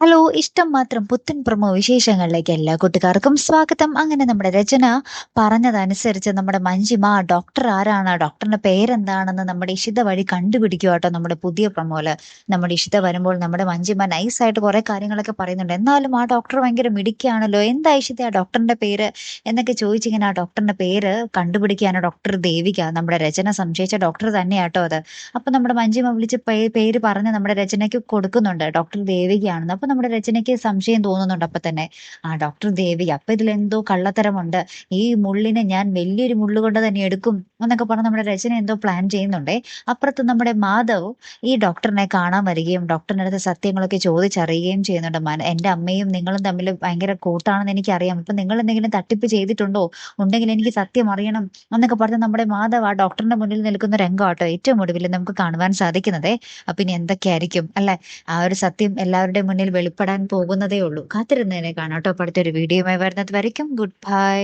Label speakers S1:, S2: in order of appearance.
S1: Hello! ഇഷ്ടം മാത്രം പുത്തൻ പ്രൊമോ വിശേഷങ്ങളിലേക്ക് എല്ലാ കൂട്ടുകാർക്കും സ്വാഗതം. അങ്ങനെ നമ്മുടെ രചന പറഞ്ഞതനുസരിച്ച് നമ്മുടെ മഞ്ജിമ ഡോക്ടർ ആരാണ്, ഡോക്ടറിന്റെ പേരെന്താണെന്ന് നമ്മുടെ ഇഷിത വഴി കണ്ടുപിടിക്കുവാട്ടോ നമ്മുടെ പുതിയ പ്രൊമോയില്. നമ്മുടെ ഇഷിത വരുമ്പോൾ നമ്മുടെ മഞ്ജിമ നൈസായിട്ട് കുറെ കാര്യങ്ങളൊക്കെ പറയുന്നുണ്ട്. എന്നാലും ആ ഡോക്ടർ ഭയങ്കര മിടുക്കിയാണല്ലോ. എന്താ ഇഷിത ആ ഡോക്ടറിന്റെ പേര് എന്നൊക്കെ ചോദിച്ചിങ്ങനെ ആ ഡോക്ടറിന്റെ പേര് കണ്ടുപിടിക്കാണ് ഡോക്ടർ ദേവിക. നമ്മുടെ രചന സംശയിച്ച ഡോക്ടർ തന്നെയാട്ടോ അത്. അപ്പൊ നമ്മുടെ മഞ്ജിമ വിളിച്ച് പേര് പറഞ്ഞ് നമ്മുടെ രചനയ്ക്ക് കൊടുക്കുന്നുണ്ട്. ഡോക്ടർ ദേവികയാണെന്ന്. അപ്പൊ നമ്മുടെ രചനയ്ക്ക് സംശയം തോന്നുന്നുണ്ട് അപ്പൊ തന്നെ. ആ ഡോക്ടർ ദേവിക. അപ്പൊ ഇതിലെന്തോ കള്ളത്തരമുണ്ട്. ഈ മുള്ളിനെ ഞാൻ വലിയൊരു മുള്ള് കൊണ്ട് തന്നെ എടുക്കും എന്നൊക്കെ പറഞ്ഞ് നമ്മുടെ രചന എന്തോ പ്ലാൻ ചെയ്യുന്നുണ്ടേ. അപ്പുറത്ത് നമ്മുടെ മാധവ് ഈ ഡോക്ടറിനെ കാണാൻ വരികയും ഡോക്ടറിന്റെ അടുത്ത് സത്യങ്ങളൊക്കെ ചോദിച്ചറിയുകയും ചെയ്യുന്നുണ്ട്. എന്റെ അമ്മയും നിങ്ങളും തമ്മിൽ ഭയങ്കര കൂട്ടാണെന്ന് എനിക്കറിയാം. അപ്പൊ നിങ്ങൾ എന്തെങ്കിലും തട്ടിപ്പ് ചെയ്തിട്ടുണ്ടോ? ഉണ്ടെങ്കിൽ എനിക്ക് സത്യം അറിയണം എന്നൊക്കെ പറഞ്ഞ് നമ്മുടെ മാധവ് ആ ഡോക്ടറിന്റെ മുന്നിൽ നിൽക്കുന്ന രംഗമാട്ടോ ഏറ്റവും ഒടുവിൽ നമുക്ക് കാണുവാൻ സാധിക്കുന്നതേ. അപ്പൊ ഇനി എന്തൊക്കെയായിരിക്കും അല്ലെ? ആ ഒരു സത്യം എല്ലാവരുടെയും മുന്നിൽ വെളിപ്പെടാൻ പോകുന്നതേ ഉള്ളൂ. കാത്തിരുന്നതിനെ കാണാം ട്ടോ. അടുത്തൊരു വീഡിയോയുമായി വരുന്നത് വരയ്ക്കും ഗുഡ് ബൈ.